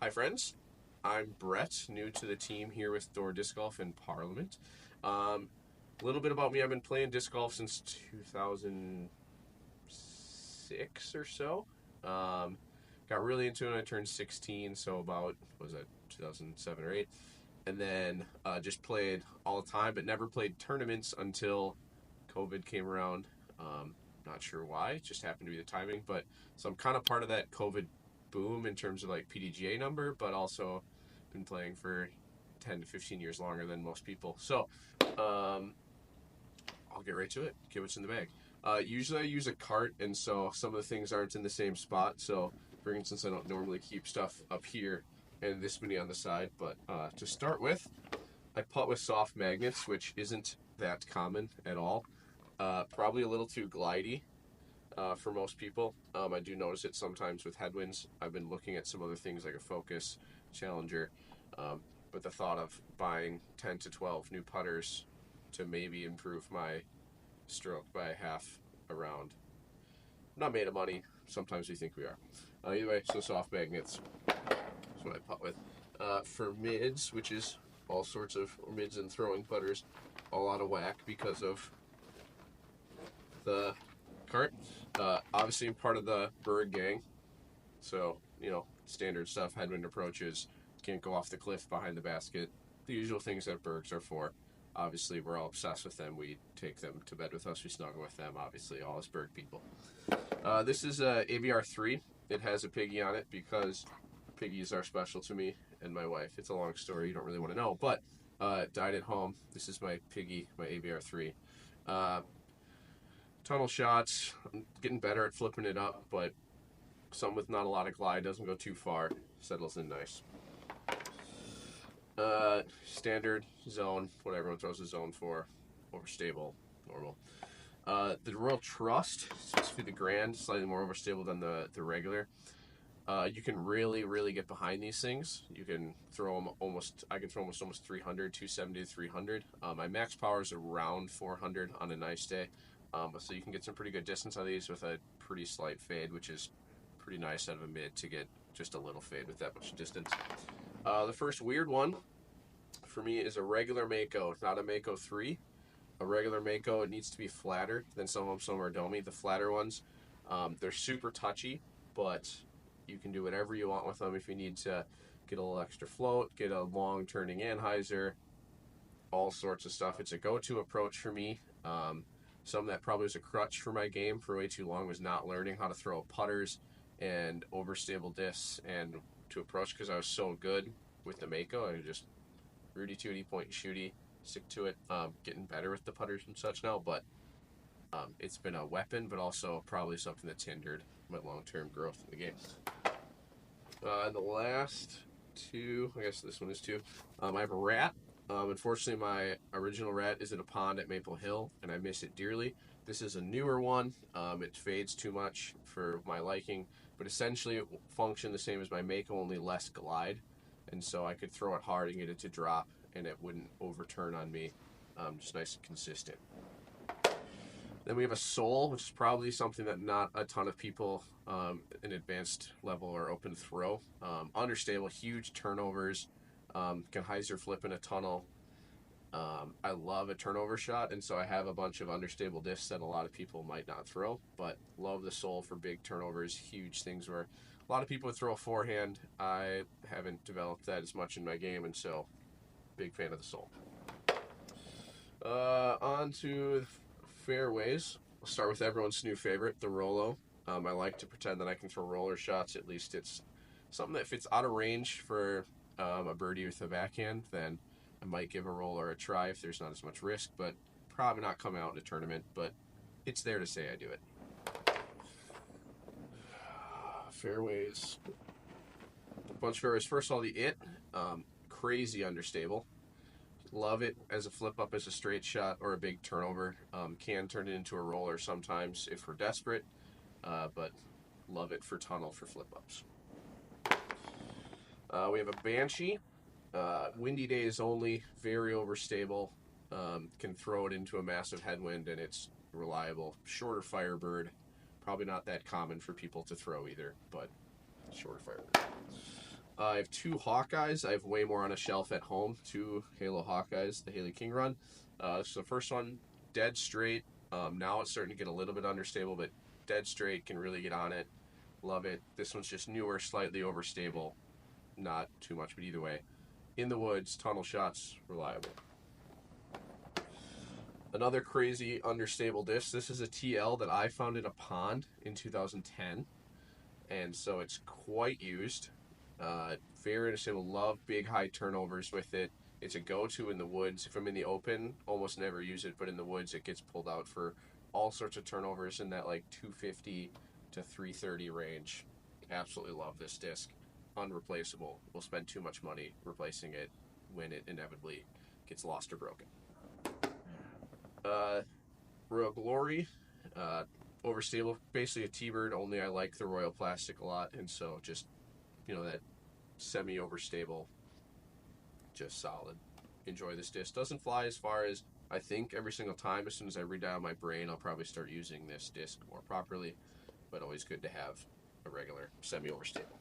Hi friends, I'm Brett, new to the team here with Door Disc Golf in Parliament. A little bit about me, I've been playing disc golf since 2006 or so. Got really into it when I turned 16, so about, was it 2007 or 8? And then just played all the time, but never played tournaments until COVID came around. Not sure why, it just happened to be the timing, but so I'm kind of part of that COVID boom in terms of like PDGA number, but also been playing for 10 to 15 years longer than most people. So I'll get right to it, get what's in the bag. Usually I use a cart, and so some of the things aren't in the same spot. So for instance, I don't normally keep stuff up here and this many on the side, but to start with, I putt with soft magnets, which isn't that common at all. Probably a little too glidey for most people. I do notice it sometimes with headwinds. I've been looking at some other things like a Focus, Challenger, but the thought of buying 10 to 12 new putters to maybe improve my stroke by half a round. I'm not made of money. Sometimes we think we are. Either way, so soft magnets. That's what I putt with. For mids, which is all sorts of mids and throwing putters, all out of whack because of the cart. Obviously, I'm part of the Berg gang, so standard stuff. Headwind approaches, can't go off the cliff behind the basket. The usual things that Bergs are for. Obviously, we're all obsessed with them. We take them to bed with us. We snuggle with them. Obviously, all us Berg people. This is a ABR 3. It has a piggy on it because piggies are special to me and my wife. It's a long story. You don't really want to know, but died at home. This is my piggy, my ABR 3. Tunnel shots. I'm getting better at flipping it up, but some with not a lot of glide, doesn't go too far, settles in nice. Standard zone, what everyone throws a zone for, overstable, normal. The Royal Trust, specifically the Grand, slightly more overstable than the regular. You can really get behind these things. You can throw them I can throw almost 300, 270 to 300. My max power is around 400 on a nice day. So you can get some pretty good distance on these with a pretty slight fade, which is pretty nice out of a mid to get just a little fade with that much distance. The first weird one for me is a regular Mako, not a Mako 3. A regular Mako, it needs to be flatter than some of them. Some are domey. The flatter ones, they're super touchy, but you can do whatever you want with them. If you need to get a little extra float, get a long turning anhyzer, all sorts of stuff. It's a go-to approach for me. Something that probably was a crutch for my game for way too long was not learning how to throw putters and overstable discs and to approach, because I was so good with the Mako. I just Rudy Tooty, point and shooty, stick to it. Getting better with the putters and such now, but it's been a weapon, but also probably something that's hindered my long-term growth in the game. And the last two, I guess this one is two. I have a rat. Unfortunately, my original rat is in a pond at Maple Hill, and I miss it dearly. This is a newer one. It fades too much for my liking, but essentially it functioned the same as my Mako, only less glide, and so I could throw it hard and get it to drop, and it wouldn't overturn on me. Just nice and consistent. Then we have a Soul, which is probably something that not a ton of people in advanced level are open to throw. Understable, huge turnovers. Can hyzer flip in a tunnel. I love a turnover shot, and so I have a bunch of understable discs that a lot of people might not throw, but love the Soul for big turnovers, huge things where a lot of people would throw a forehand. I haven't developed that as much in my game, and so big fan of the Soul. On to fairways. We'll start with everyone's new favorite, the Rolo. I like to pretend that I can throw roller shots. At least it's something that if it's out of range for a birdie with a backhand, then I might give a roller a try if there's not as much risk, but probably not come out in a tournament, but it's there to say I do it. Fairways. A bunch of fairways. First of all, crazy understable. Love it as a flip up, as a straight shot, or a big turnover. Can turn it into a roller sometimes if we're desperate, but love it for tunnel for flip ups. We have a Banshee. Windy days only, very overstable. Can throw it into a massive headwind, and it's reliable. Shorter Firebird. Probably not that common for people to throw either, but shorter Firebird. I have two Hawkeyes. I have way more on a shelf at home. Two Halo Hawkeyes, the Haley King run. So the first one, dead straight. Now it's starting to get a little bit understable, but dead straight, can really get on it. Love it. This one's just newer, slightly overstable. Not too much, but either way. In the woods, tunnel shots, reliable. Another crazy understable disc. This is a TL that I found in a pond in 2010, and so it's quite used. Very understandable. Love big high turnovers with it. It's a go-to in the woods. If I'm in the open, almost never use it, but in the woods, it gets pulled out for all sorts of turnovers in that like 250 to 330 range. Absolutely love this disc. Unreplaceable. We'll spend too much money replacing it when it inevitably gets lost or broken. Royal Glory, uh, overstable, basically a T-Bird, only I like the Royal Plastic a lot, and so just, that semi-overstable, just solid. Enjoy this disc. Doesn't fly as far as I think every single time. As soon as I read out my brain, I'll probably start using this disc more properly, but always good to have a regular semi-overstable.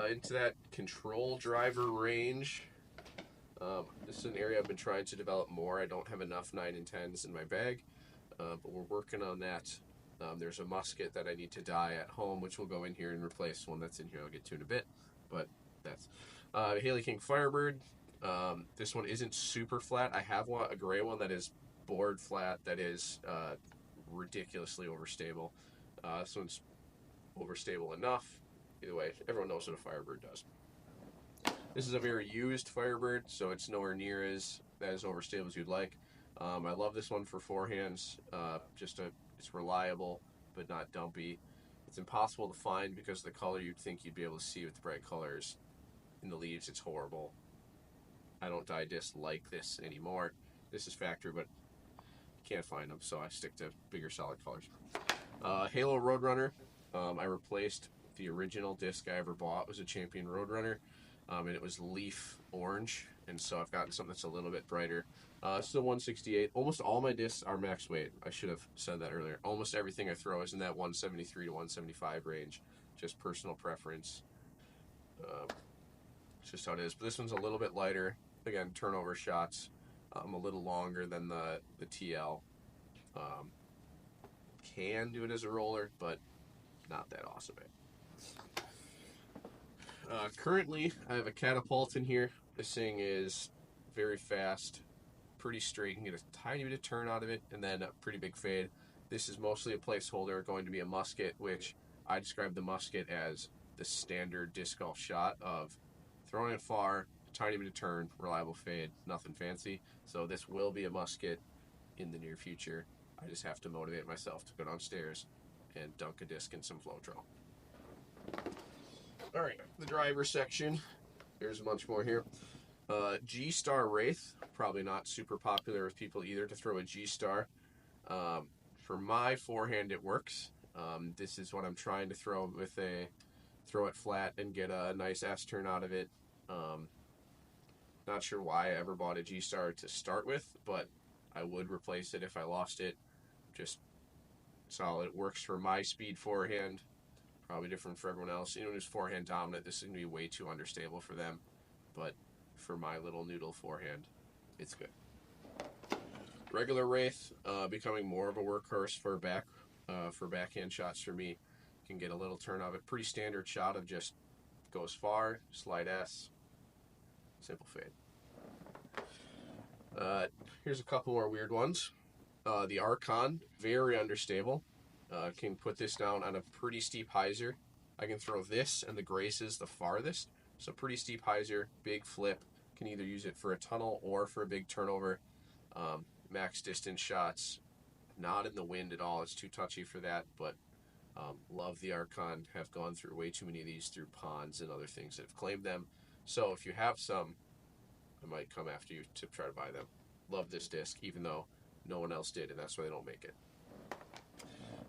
Into that control driver range. This is an area I've been trying to develop more. I don't have enough 9 and 10s in my bag, but we're working on that. There's a musket that I need to dye at home, which will go in here and replace one that's in here. I'll get to in a bit, but that's Haley King Firebird. This one isn't super flat. I have a gray one that is board flat that is ridiculously overstable. This one's overstable enough. Either way, everyone knows what a Firebird does. This is a very used Firebird, so it's nowhere near as overstable as you'd like. I love this one for forehands. It's reliable, but not dumpy. It's impossible to find because of the color. You'd think you'd be able to see with the bright colors. In the leaves, it's horrible. I don't dye discs like this anymore. This is factory, but can't find them, so I stick to bigger solid colors. Halo Roadrunner. I replaced the original disc I ever bought. Was a Champion Roadrunner. And it was leaf orange, and so I've gotten something that's a little bit brighter. Still 168. Almost all my discs are max weight. I should have said that earlier. Almost everything I throw is in that 173 to 175 range. Just personal preference. It's just how it is. But this one's a little bit lighter. Again, turnover shots. A little longer than the TL. Can do it as a roller, but not that awesome. Currently, I have a catapult in here. This thing is very fast, pretty straight. You can get a tiny bit of turn out of it, and then a pretty big fade. This is mostly a placeholder, going to be a musket, which I describe the musket as the standard disc golf shot of throwing it far, a tiny bit of turn, reliable fade, nothing fancy. So this will be a musket in the near future. I just have to motivate myself to go downstairs and dunk a disc in some Floetrol. All right, the driver section. There's a bunch more here. G-Star Wraith, probably not super popular with people either to throw a G-Star. For my forehand, it works. This is what I'm trying to throw throw it flat and get a nice S turn out of it. Not sure why I ever bought a G-Star to start with, but I would replace it if I lost it. Just solid. It works for my speed forehand. Probably different for everyone else. Anyone who's forehand dominant, this is going to be way too understable for them. But for my little noodle forehand, it's good. Regular Wraith, becoming more of a workhorse for backhand shots for me. Can get a little turn of it. Pretty standard shot of just goes far, slide S, simple fade. Here's a couple more weird ones. The Archon, very understable. Can put this down on a pretty steep hyzer. I can throw this and the Graces the farthest. So pretty steep hyzer, big flip. Can either use it for a tunnel or for a big turnover. Max distance shots, not in the wind at all. It's too touchy for that, but love the Archon. Have gone through way too many of these through ponds and other things that have claimed them. So if you have some, I might come after you to try to buy them. Love this disc, even though no one else did, and that's why they don't make it.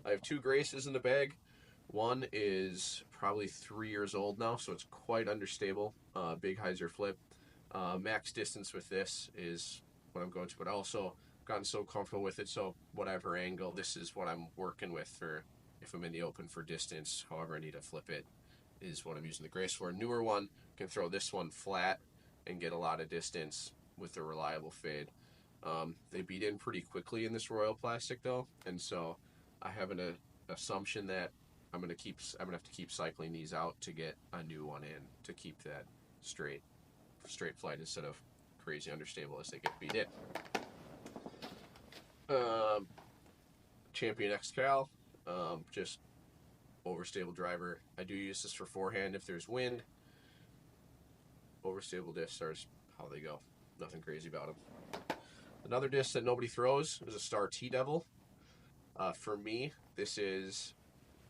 I have two Graces in the bag. One is probably 3 years old now, so it's quite understable. Big hyzer flip. Max distance with this is what I'm going to, but also gotten so comfortable with it, so whatever angle, this is what I'm working with for if I'm in the open for distance, however I need to flip it. is what I'm using the Grace for. A newer one can throw this one flat and get a lot of distance with the reliable fade. They beat in pretty quickly in this Royal Plastic though, and so I have an assumption that I'm gonna have to keep cycling these out to get a new one in to keep that straight flight instead of crazy understable as they get beat in. Champion X Cal, just overstable driver. I do use this for forehand if there's wind. Overstable discs are how they go. Nothing crazy about them. Another disc that nobody throws is a Star T-Devil. For me, this is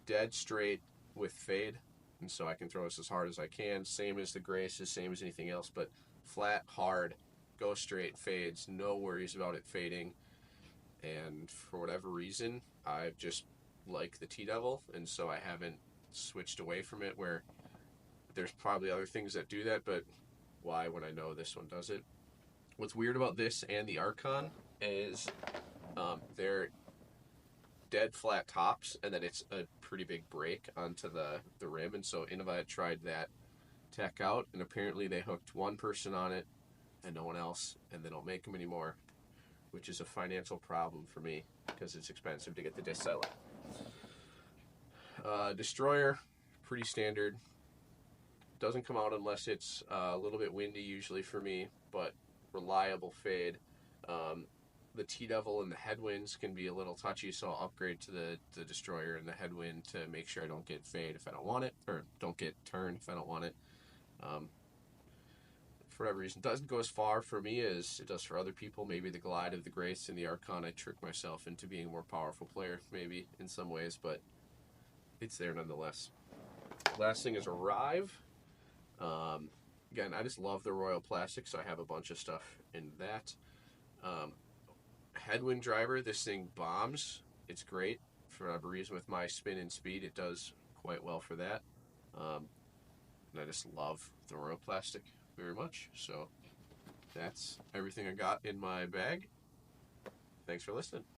dead straight with fade, and so I can throw this as hard as I can. Same as the Graces, same as anything else, but flat, hard, go straight, fades, no worries about it fading. And for whatever reason, I just like the T-Devil, and so I haven't switched away from it, where there's probably other things that do that, but why when I know this one does it? What's weird about this and the Archon is they're dead flat tops, and then it's a pretty big break onto the rim, and so Innova tried that tech out, and apparently they hooked one person on it and no one else, and they don't make them anymore, which is a financial problem for me because it's expensive to get the disc set up. Destroyer, pretty standard. Doesn't come out unless it's a little bit windy usually for me, but reliable fade. The T-Devil and the headwinds can be a little touchy, so I'll upgrade to the Destroyer and the headwind to make sure I don't get fade if I don't want it, or don't get turn if I don't want it. For whatever reason, doesn't go as far for me as it does for other people. Maybe the Glide of the Grace and the Archon, I trick myself into being a more powerful player, maybe in some ways, but it's there nonetheless. Last thing is Arrive. Again, I just love the Royal Plastic, so I have a bunch of stuff in that. Headwind driver, this thing bombs. It's great. For whatever reason, with my spin and speed, it does quite well for that. And I just love the Royal Plastic very much. So that's everything I got in my bag. Thanks for listening.